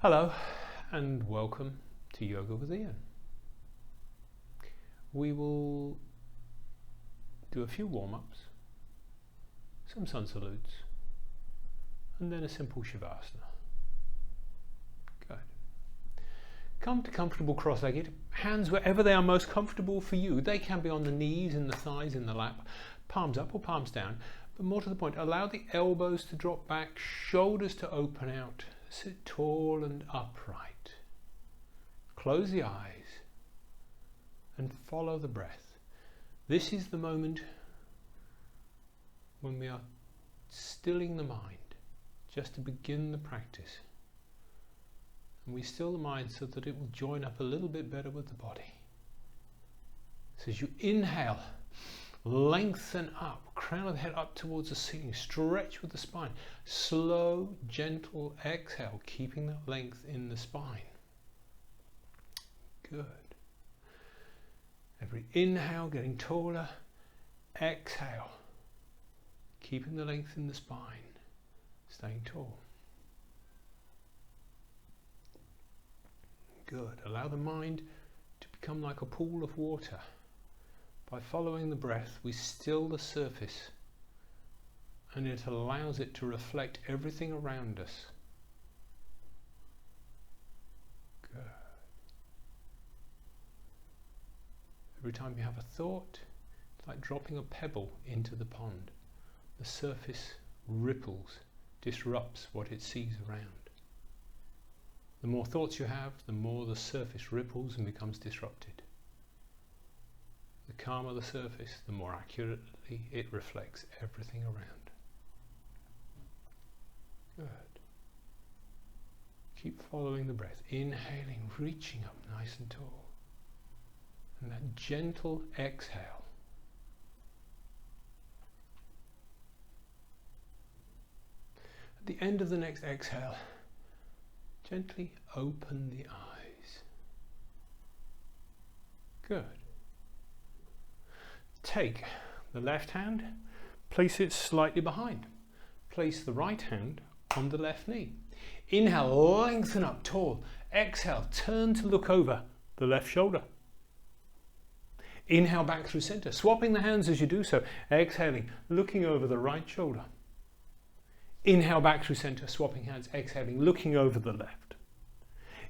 Hello and welcome to Yoga with Ian. We will do a few warm-ups, some sun salutes, and then a simple shavasana. Good. Come to comfortable cross-legged, hands wherever they are most comfortable for you. They can be on the knees, in the thighs, in the lap, palms up or palms down, but more to the point, allow the elbows to drop back, shoulders to open out. Sit tall and upright. Close the eyes and follow the breath. This is the moment when we are stilling the mind, just to begin the practice. And we still the mind so that it will join up a little bit better with the body. So as you inhale, lengthen up, crown of the head up towards the ceiling, stretch with the spine. Slow, gentle exhale, keeping that length in the spine. Good. Every inhale, getting taller. Exhale, keeping the length in the spine, staying tall. Good. Allow the mind to become like a pool of water. By following the breath, we still the surface, and it allows it to reflect everything around us. Good. Every time you have a thought, it's like dropping a pebble into the pond. The surface ripples, disrupts what it sees around. The more thoughts you have, the more the surface ripples and becomes disrupted. The calmer the surface, the more accurately it reflects everything around. Good. Keep following the breath. Inhaling, reaching up nice and tall. And that gentle exhale. At the end of the next exhale, gently open the eyes. Good. Take the left hand, place it slightly behind. Place the right hand on the left knee. Inhale, lengthen up tall. Exhale, turn to look over the left shoulder. Inhale back through center, swapping the hands as you do so. Exhaling, looking over the right shoulder. Inhale back through center, swapping hands. Exhaling, looking over the left.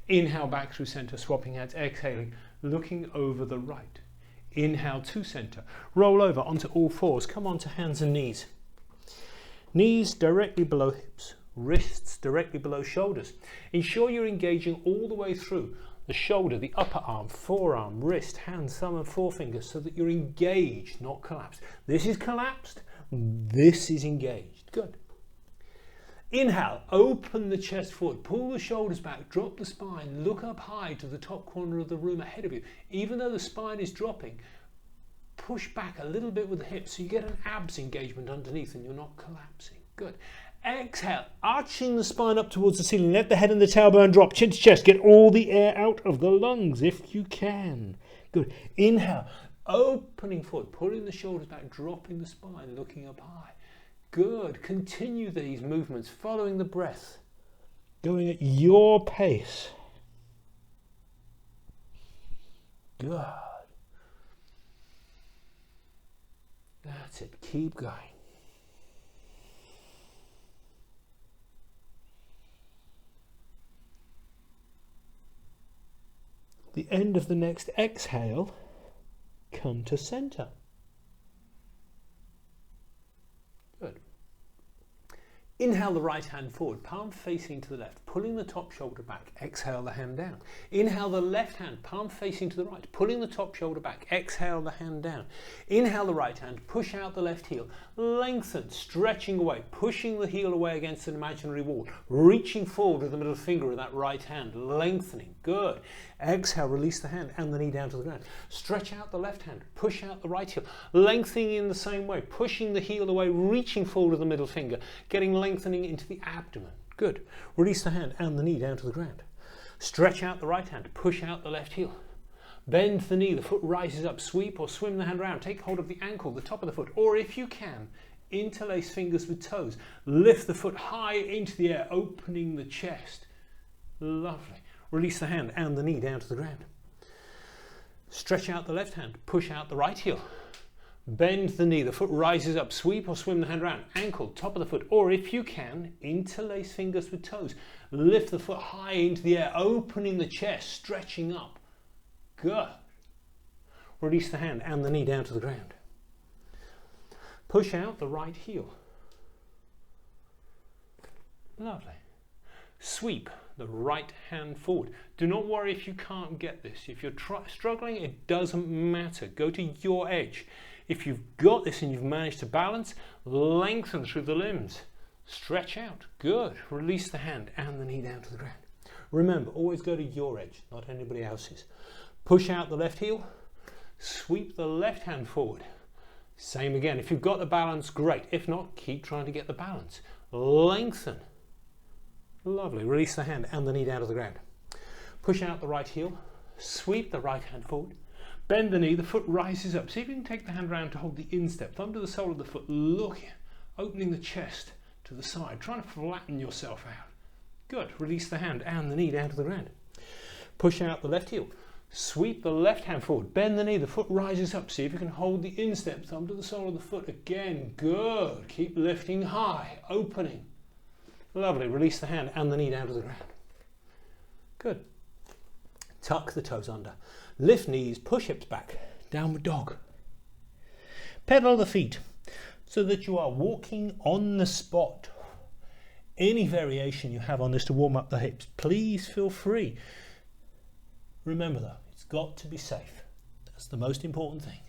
Inhale back through center, swapping hands. Exhaling, looking over the right. Inhale to center. Roll over onto all fours. Come onto hands and knees. Knees directly below hips. Wrists directly below shoulders. Ensure you're engaging all the way through the shoulder, the upper arm, forearm, wrist, hand, thumb and forefinger so that you're engaged, not collapsed. This is collapsed. This is engaged. Good. Inhale, open the chest forward, pull the shoulders back, drop the spine, look up high to the top corner of the room ahead of you. Even though the spine is dropping, push back a little bit with the hips so you get an abs engagement underneath and you're not collapsing. Good. Exhale, arching the spine up towards the ceiling. Let the head and the tailbone drop, chin to chest. Get all the air out of the lungs if you can. Good. Inhale, opening forward, pulling the shoulders back, dropping the spine, looking up high. Good. Continue these movements, following the breath, going at your pace. Good. That's it. Keep going. At the end of the next exhale, come to center. Good. Inhale the right hand forward, palm facing to the left, pulling the top shoulder back. Exhale the hand down. Inhale the left hand, palm facing to the right, pulling the top shoulder back. Exhale the hand down. Inhale the right hand, push out the left heel. Lengthen, stretching away, pushing the heel away against an imaginary wall. Reaching forward with the middle finger of that right hand, lengthening. Good. Exhale, release the hand and the knee down to the ground. Stretch out the left hand, push out the right heel. Lengthening in the same way, pushing the heel away, reaching forward with the middle finger, getting lengthening into the abdomen. Good. Release the hand and the knee down to the ground. Stretch out the right hand, push out the left heel. Bend the knee, the foot rises up, sweep or swim the hand around. Take hold of the ankle, the top of the foot, or if you can, interlace fingers with toes. Lift the foot high into the air, opening the chest. Lovely. Release the hand and the knee down to the ground. Stretch out the left hand, push out the right heel. Bend the knee, the foot rises up, sweep or swim the hand around, ankle, top of the foot, or if you can, interlace fingers with toes. Lift the foot high into the air, opening the chest, stretching up. Good. Release the hand and the knee down to the ground. Push out the right heel. Lovely. Sweep the right hand forward. Do not worry if you can't get this. If you're struggling, it doesn't matter. Go to your edge. If you've got this and you've managed to balance, lengthen through the limbs. Stretch out. Good. Release the hand and the knee down to the ground. Remember, always go to your edge, not anybody else's. Push out the left heel. Sweep the left hand forward. Same again. If you've got the balance, great. If not, keep trying to get the balance. Lengthen. Lovely. Release the hand and the knee down to the ground. Push out the right heel. Sweep the right hand forward. Bend the knee, the foot rises up. See if you can take the hand round to hold the instep. Thumb to the sole of the foot, looking, opening the chest to the side, trying to flatten yourself out. Good. Release the hand and the knee down to the ground. Push out the left heel. Sweep the left hand forward. Bend the knee, the foot rises up. See if you can hold the instep. Thumb to the sole of the foot again. Good. Keep lifting high, opening. Lovely. Release the hand and the knee down to the ground. Good. Tuck the toes under. Lift knees, push hips back, downward dog. Pedal the feet so that you are walking on the spot. Any variation you have on this to warm up the hips, please feel free. Remember though, it's got to be safe. That's the most important thing.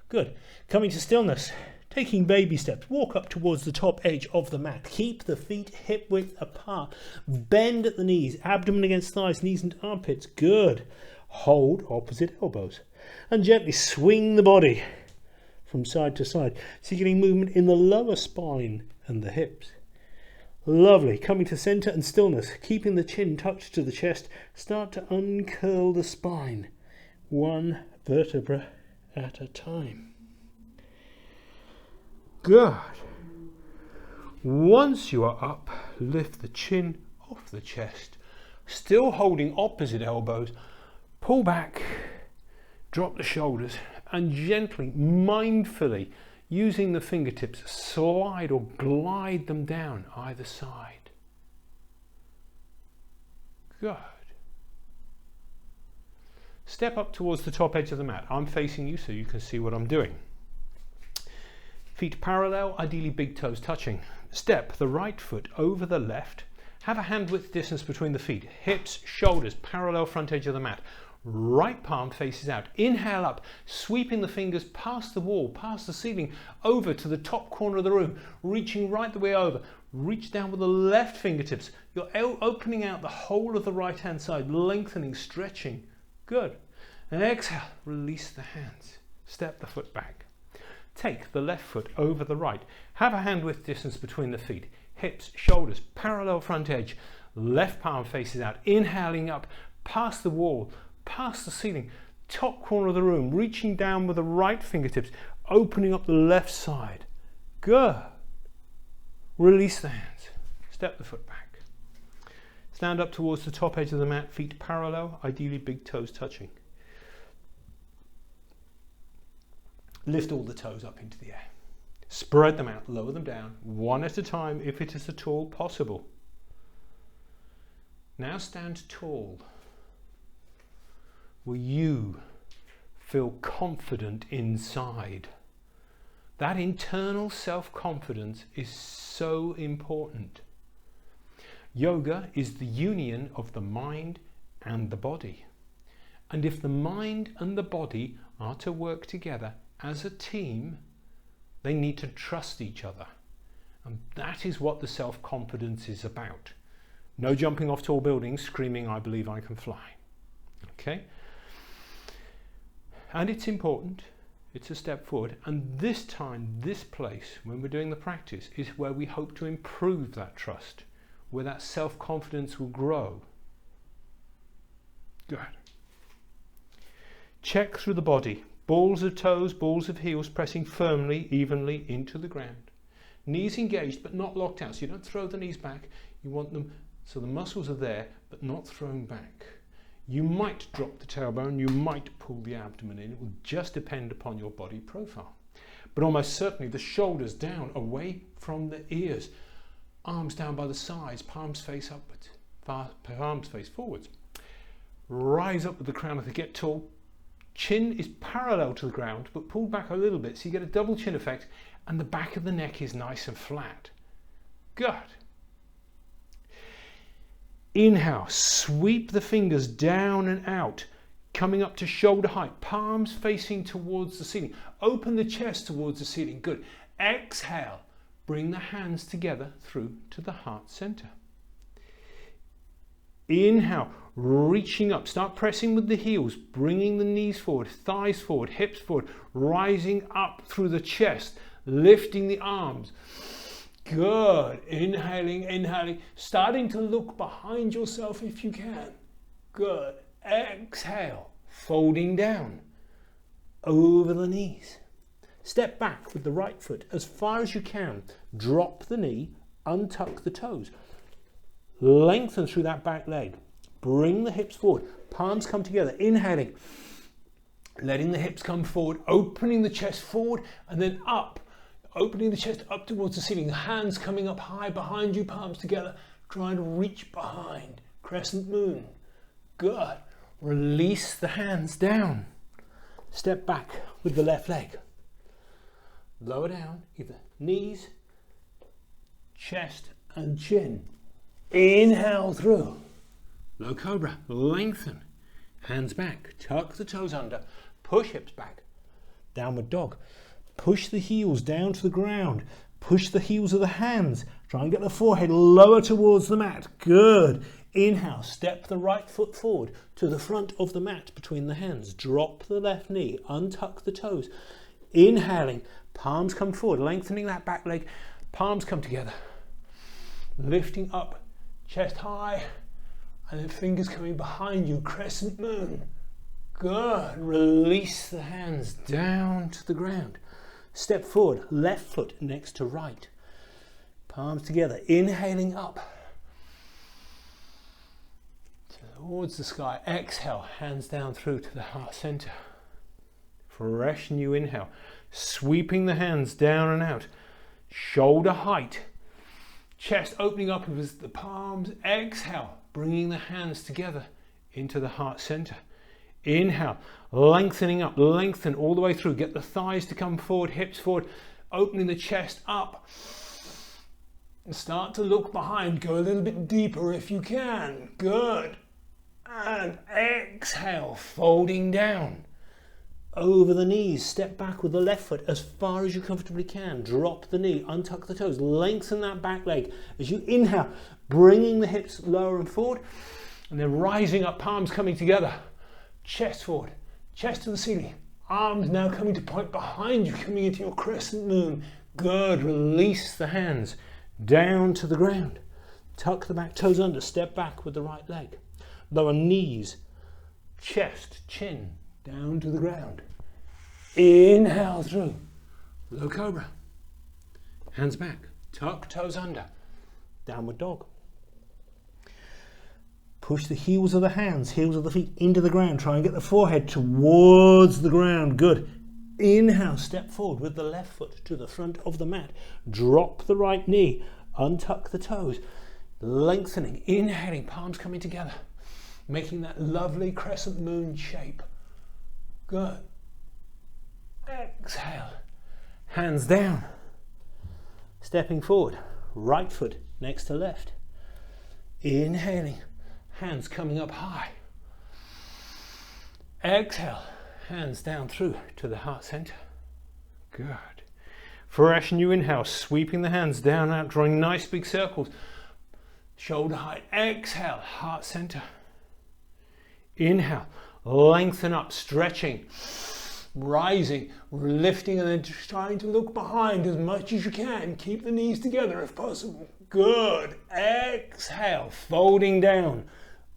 Good. Coming to stillness, taking baby steps, walk up towards the top edge of the mat. Keep the feet hip width apart. Bend at the knees, abdomen against thighs, knees and armpits. Good. Hold opposite elbows and gently swing the body from side to side. So you're getting movement in the lower spine and the hips. Lovely. Coming to center and stillness, keeping the chin touched to the chest. Start to uncurl the spine, one vertebra at a time. Good. Once you are up, lift the chin off the chest, still holding opposite elbows. Pull back, drop the shoulders, and gently, mindfully, using the fingertips, slide or glide them down either side. Good. Step up towards the top edge of the mat. I'm facing you so you can see what I'm doing. Feet parallel, ideally big toes touching. Step the right foot over the left. Have a hand width distance between the feet. Hips, shoulders, parallel front edge of the mat. Right palm faces out. Inhale up, sweeping the fingers past the wall, past the ceiling, over to the top corner of the room, reaching right the way over. Reach down with the left fingertips. You're opening out the whole of the right hand side, lengthening, stretching. Good. And exhale, release the hands. Step the foot back. Take the left foot over the right. Have a hand width distance between the feet. Hips, shoulders, parallel front edge. Left palm faces out. Inhaling up, past the wall, past the ceiling, top corner of the room, reaching down with the right fingertips, opening up the left side. Good. Release the hands. Step the foot back. Stand up towards the top edge of the mat, feet parallel, ideally big toes touching. Lift all the toes up into the air. Spread them out, lower them down, one at a time if it is at all possible. Now stand tall. Will you feel confident inside? That internal self-confidence is so important. Yoga is the union of the mind and the body. And if the mind and the body are to work together as a team, they need to trust each other. And that is what the self-confidence is about. No jumping off tall buildings screaming, "I believe I can fly." Okay? And it's important, it's a step forward, and this time, this place, when we're doing the practice, is where we hope to improve that trust, where that self-confidence will grow. Good. Check through the body, balls of toes, balls of heels pressing firmly, evenly into the ground. Knees engaged but not locked out, so you don't throw the knees back, you want them So the muscles are there, but not thrown back. You might drop the tailbone, you might pull the abdomen in. It will just depend upon your body profile. But almost certainly the shoulders down, away from the ears. Arms down by the sides, palms face upwards, palms face forwards. Rise up with the crown as they get tall. Chin is parallel to the ground, but pulled back a little bit, so you get a double chin effect, and the back of the neck is nice and flat. Good. Inhale, sweep the fingers down and out, coming up to shoulder height, palms facing towards the ceiling. Open the chest towards the ceiling. Good. Exhale, bring the hands together through to the heart center. Inhale, reaching up, start pressing with the heels, bringing the knees forward, thighs forward, hips forward, rising up through the chest, lifting the arms. Good. Inhaling, inhaling, starting to look behind yourself if you can. Good. Exhale, folding down over the knees. Step back with the right foot as far as you can. Drop the knee, untuck the toes. Lengthen through that back leg. Bring the hips forward. Palms come together. Inhaling. Letting the hips come forward. Opening the chest forward and then up. Opening the chest up towards the ceiling. Hands coming up high behind you. Palms together. Trying to reach behind. Crescent moon. Good. Release the hands down. Step back with the left leg. Lower down. Either knees, chest and chin. Inhale through. Low cobra. Lengthen. Hands back. Tuck the toes under. Push hips back. Downward dog. Push the heels down to the ground. Push the heels of the hands. Try and get the forehead lower towards the mat. Good. Inhale. Step the right foot forward to the front of the mat between the hands. Drop the left knee. Untuck the toes. Inhaling. Palms come forward. Lengthening that back leg. Palms come together. Lifting up. Chest high. And then fingers coming behind you. Crescent moon. Good. Release the hands down to the ground. Step forward. Left foot next to right. Palms together. Inhaling up. Towards the sky. Exhale. Hands down through to the heart center. Fresh new inhale. Sweeping the hands down and out. Shoulder height. Chest opening up with the palms. Exhale. Bringing the hands together into the heart center. Inhale. Lengthening up. Lengthen all the way through. Get the thighs to come forward. Hips forward. Opening the chest up. And start to look behind. Go a little bit deeper if you can. Good. And exhale. Folding down. Over the knees, step back with the left foot as far as you comfortably can. Drop the knee, untuck the toes, lengthen that back leg. As you inhale, bringing the hips lower and forward, and then rising up, palms coming together. Chest forward, chest to the ceiling. Arms now coming to point behind you, coming into your crescent moon. Good, release the hands down to the ground. Tuck the back toes under, step back with the right leg. Lower knees, chest, chin, down to the ground. Inhale through. Low cobra. Hands back. Tuck toes under. Downward dog. Push the heels of the hands, heels of the feet into the ground. Try and get the forehead towards the ground. Good. Inhale, step forward with the left foot to the front of the mat. Drop the right knee. Untuck the toes. Lengthening. Inhaling, palms coming together. Making that lovely crescent moon shape. Good. Exhale. Hands down. Stepping forward. Right foot next to left. Inhaling. Hands coming up high. Exhale. Hands down through to the heart center. Good. Fresh new inhale. Sweeping the hands down out. Drawing nice big circles. Shoulder height. Exhale. Heart center. Inhale. Lengthen up, stretching, rising, lifting, and then trying to look behind as much as you can. Keep the knees together if possible. Good. Exhale, folding down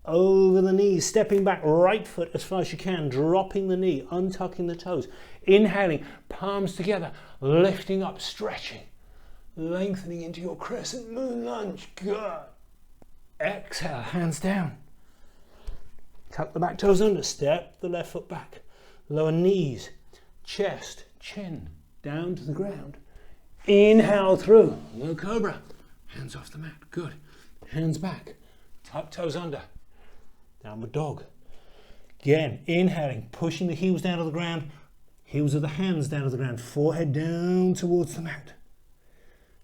over the knees, stepping back, right foot as far as you can, dropping the knee, untucking the toes. Inhaling, palms together, lifting up, stretching, lengthening into your crescent moon lunge. Good. Exhale, hands down. Tuck the back toes under, step the left foot back. Lower knees, chest, chin, down to the ground. Inhale through, low cobra. Hands off the mat, good. Hands back, tuck toes under. Downward dog. Again, inhaling, pushing the heels down to the ground. Heels of the hands down to the ground, forehead down towards the mat.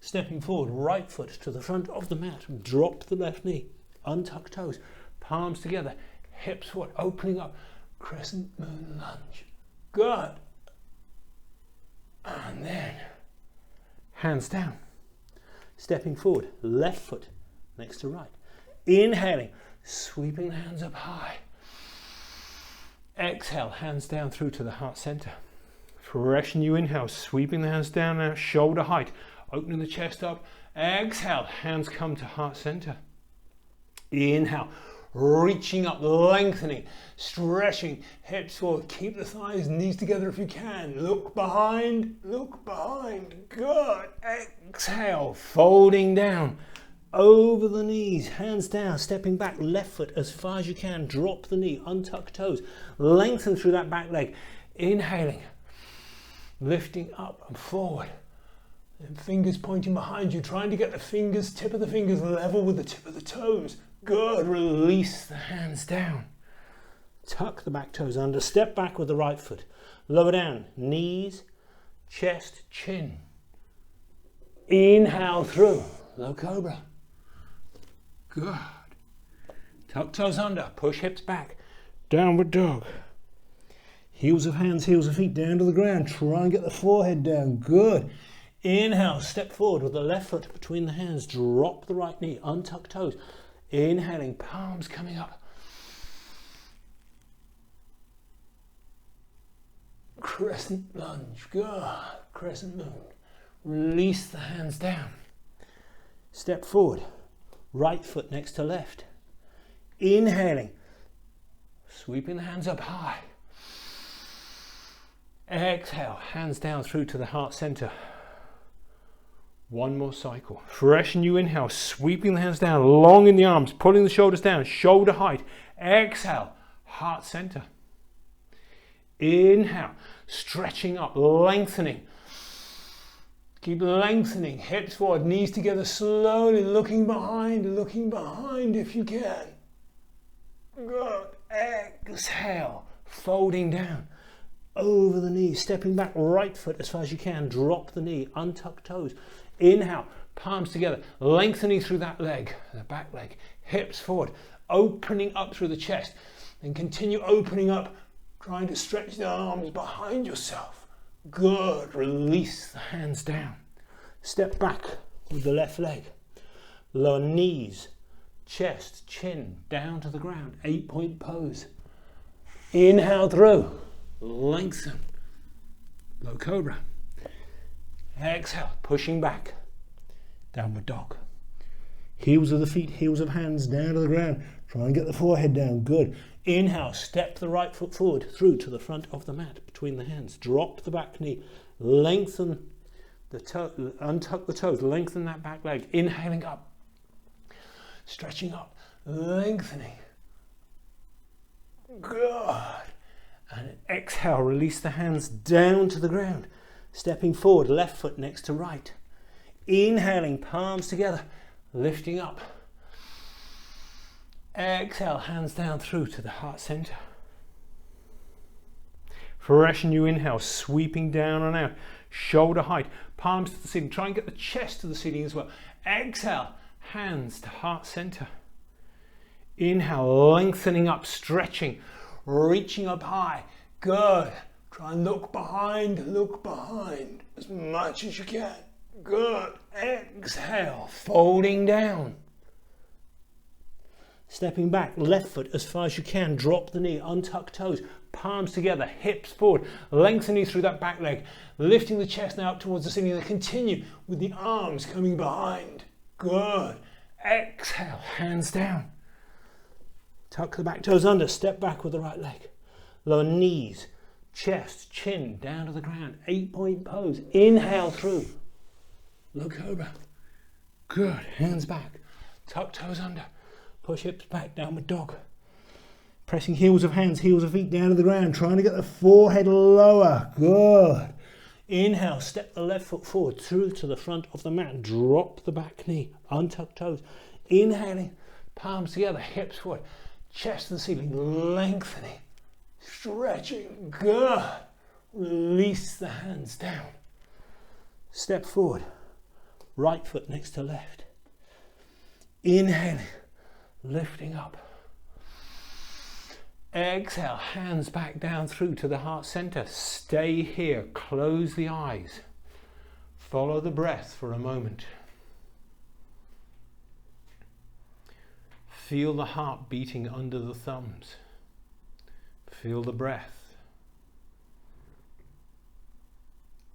Stepping forward, right foot to the front of the mat. Drop the left knee, untuck toes, palms together, hips forward, opening up, crescent moon lunge. Good. And then hands down. Stepping forward, left foot next to right. Inhaling, sweeping the hands up high. Exhale, hands down through to the heart center. Fresh new inhale, sweeping the hands down now, shoulder height, opening the chest up. Exhale, hands come to heart center. Inhale, reaching up, lengthening, stretching, hips forward, keep the thighs, knees together if you can. Look behind, good. Exhale, folding down, over the knees, hands down, stepping back, left foot as far as you can, drop the knee, untuck toes, lengthen through that back leg. Inhaling, lifting up and forward. And fingers pointing behind you, trying to get the fingers, tip of the fingers level with the tip of the toes. Good, release the hands down. Tuck the back toes under, step back with the right foot. Lower down, knees, chest, chin. Inhale through, low cobra. Good. Tuck toes under, push hips back. Downward dog. Heels of hands, heels of feet down to the ground. Try and get the forehead down. Good. Inhale, step forward with the left foot between the hands. Drop the right knee, untuck toes. Inhaling, palms coming up. Crescent lunge. Good. Crescent moon. Release the hands down. Step forward. Right foot next to left. Inhaling. Sweeping the hands up high. Exhale, hands down through to the heart center. One more cycle. Fresh new inhale, sweeping the hands down, long in the arms, pulling the shoulders down, shoulder height. Exhale, heart center. Inhale, stretching up, lengthening. Keep lengthening, hips forward, knees together slowly, looking behind if you can. Good. Exhale, folding down. Over the knees, stepping back, right foot as far as you can, drop the knee, untuck toes. Inhale, palms together, lengthening through that leg, the back leg, hips forward, opening up through the chest, and continue opening up, trying to stretch the arms behind yourself. Good, release the hands down. Step back with the left leg, lower knees, chest, chin, down to the ground, 8-point pose. Inhale through. Lengthen, low cobra. Exhale, pushing back, downward dog. Heels of the feet, heels of hands down to the ground. Try and get the forehead down, good. Inhale, step the right foot forward through to the front of the mat between the hands. Drop the back knee, lengthen the toe, untuck the toes, lengthen that back leg. Inhaling up, stretching up, lengthening. Good. And exhale, release the hands down to the ground. Stepping forward, left foot next to right. Inhaling, palms together, lifting up. Exhale, hands down through to the heart center. Fresh new inhale, sweeping down and out. Shoulder height, palms to the ceiling. Try and get the chest to the ceiling as well. Exhale, hands to heart center. Inhale, lengthening up, stretching. Reaching up high. Good. Try and look behind as much as you can. Good. Exhale, folding down. Stepping back, left foot as far as you can. Drop the knee, untuck toes, palms together, hips forward, lengthening through that back leg, lifting the chest now up towards the ceiling. And continue with the arms coming behind. Good. Exhale, hands down. Tuck the back toes under, step back with the right leg. Lower knees, chest, chin, down to the ground. 8-point pose. Inhale through. Low cobra. Good. Hands back. Tuck toes under. Push hips back, downward dog. Pressing heels of hands, heels of feet down to the ground, trying to get the forehead lower. Good. Inhale, step the left foot forward through to the front of the mat. Drop the back knee, untuck toes. Inhaling, palms together, hips forward, chest to the ceiling, lengthening, stretching. Good. Release the hands down. Step forward, right foot next to left. Inhaling, lifting up. Exhale, hands back down through to the heart center. Stay here, close the eyes. Follow the breath for a moment. Feel the heart beating under the thumbs. Feel the breath.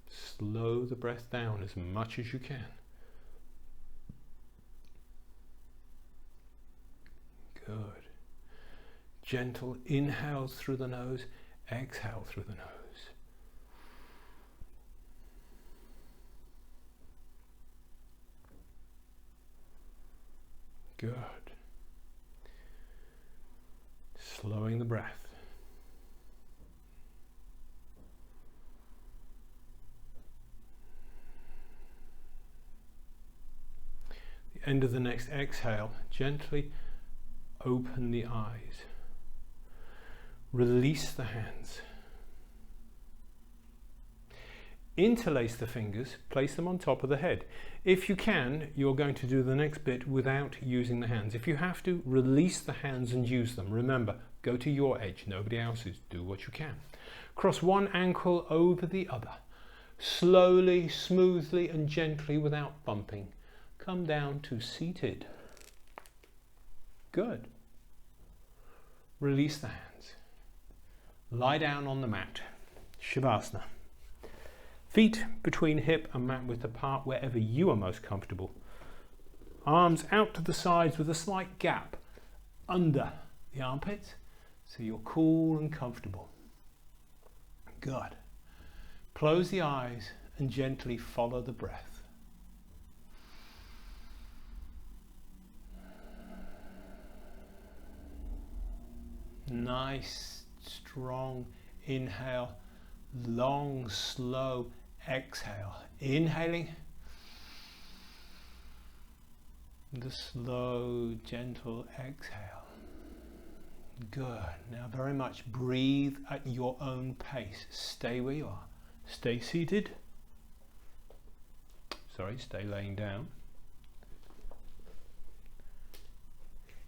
Slow the breath down as much as you can. Good. Gentle inhales through the nose, exhale through the nose. Good. Slowing the breath. The end of the next exhale, gently open the eyes. Release the hands. Interlace the fingers, place them on top of the head. If you can, you're going to do the next bit without using the hands. If you have to, release the hands and use them. Remember, go to your edge, nobody else's. Do what you can. Cross one ankle over the other. Slowly, smoothly and gently without bumping. Come down to seated. Good. Release the hands. Lie down on the mat, Shavasana. Feet between hip and mat width apart wherever you are most comfortable. Arms out to the sides with a slight gap under the armpits so you're cool and comfortable. Good. Close the eyes and gently follow the breath. Nice. Strong inhale, long, slow exhale. Inhaling, the slow, gentle exhale. Good. Now very much breathe at your own pace. Stay where you are. Stay seated. Stay laying down.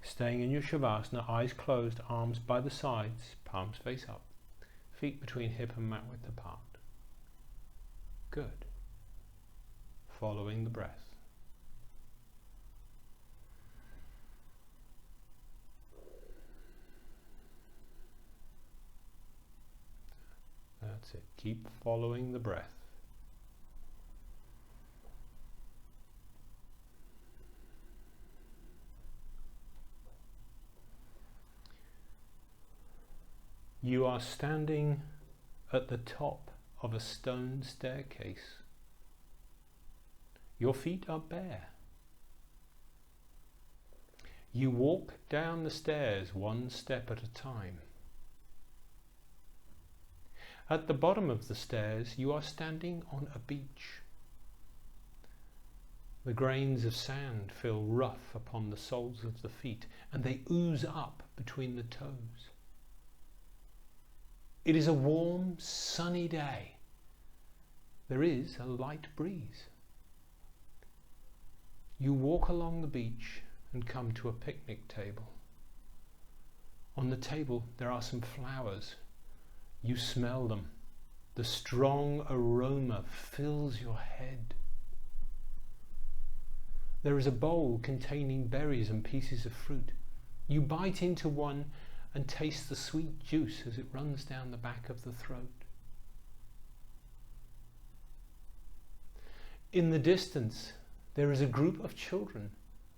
Staying in your Shavasana, eyes closed, arms by the sides, palms face up, feet between hip and mat width apart. Good. Following the breath. That's it. Keep following the breath. You are standing at the top of a stone staircase. Your feet are bare. You walk down the stairs one step at a time. At the bottom of the stairs, you are standing on a beach. The grains of sand feel rough upon the soles of the feet, and they ooze up between the toes. It is a warm, sunny day. There is a light breeze. You walk along the beach and come to a picnic table. On the table there are some flowers. You smell them. The strong aroma fills your head. There is a bowl containing berries and pieces of fruit. You bite into one and taste the sweet juice as it runs down the back of the throat. In the distance, there is a group of children.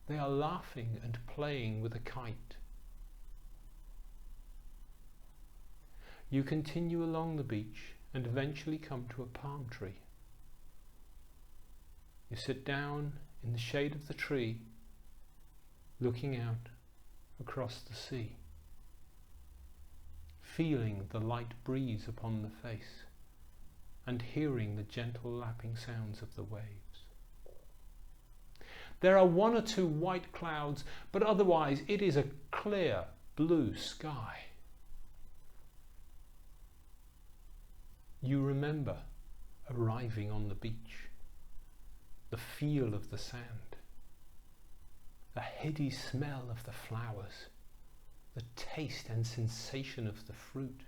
They are laughing and playing with a kite. You continue along the beach and eventually come to a palm tree. You sit down in the shade of the tree, looking out across the sea, feeling the light breeze upon the face and hearing the gentle lapping sounds of the waves. There are one or two white clouds, but otherwise it is a clear blue sky. You remember arriving on the beach, the feel of the sand, the heady smell of the flowers, the taste and sensation of the fruit.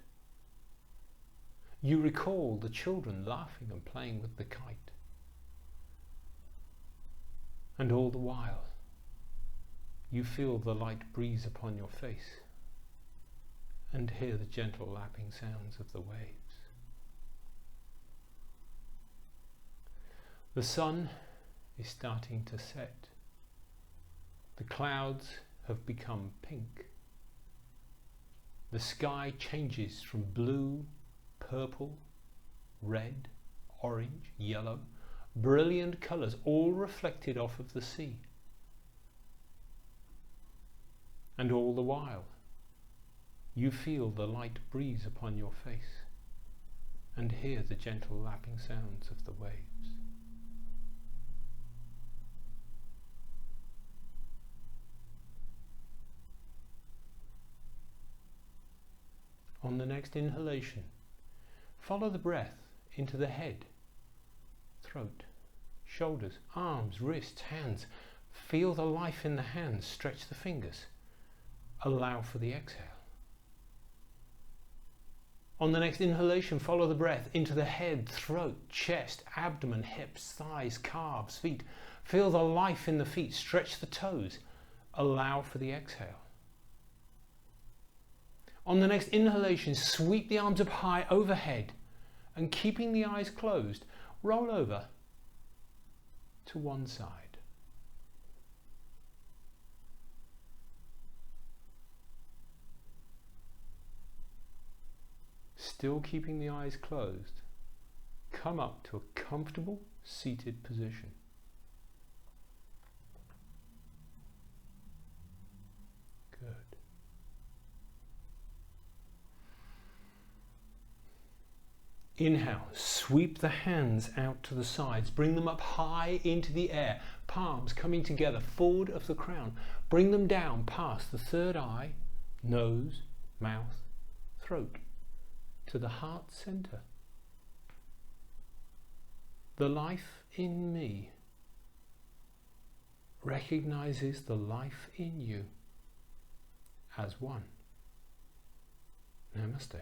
You recall the children laughing and playing with the kite. And all the while, you feel the light breeze upon your face and hear the gentle lapping sounds of the waves. The sun is starting to set. The clouds have become pink. The sky changes from blue, purple, red, orange, yellow, brilliant colours, all reflected off of the sea. And all the while, you feel the light breeze upon your face and hear the gentle lapping sounds of the waves. On the next inhalation, follow the breath into the head, throat, shoulders, arms, wrists, hands. Feel the life in the hands, stretch the fingers. Allow for the exhale. On the next inhalation, follow the breath into the head, throat, chest, abdomen, hips, thighs, calves, feet. Feel the life in the feet, stretch the toes. Allow for the exhale. On the next inhalation, sweep the arms up high overhead and keeping the eyes closed, roll over to one side. Still keeping the eyes closed, come up to a comfortable seated position. Good. Inhale, sweep the hands out to the sides, bring them up high into the air, palms coming together, forward of the crown. Bring them down past the third eye, nose, mouth, throat, to the heart center. The life in me recognizes the life in you as one. Namaste.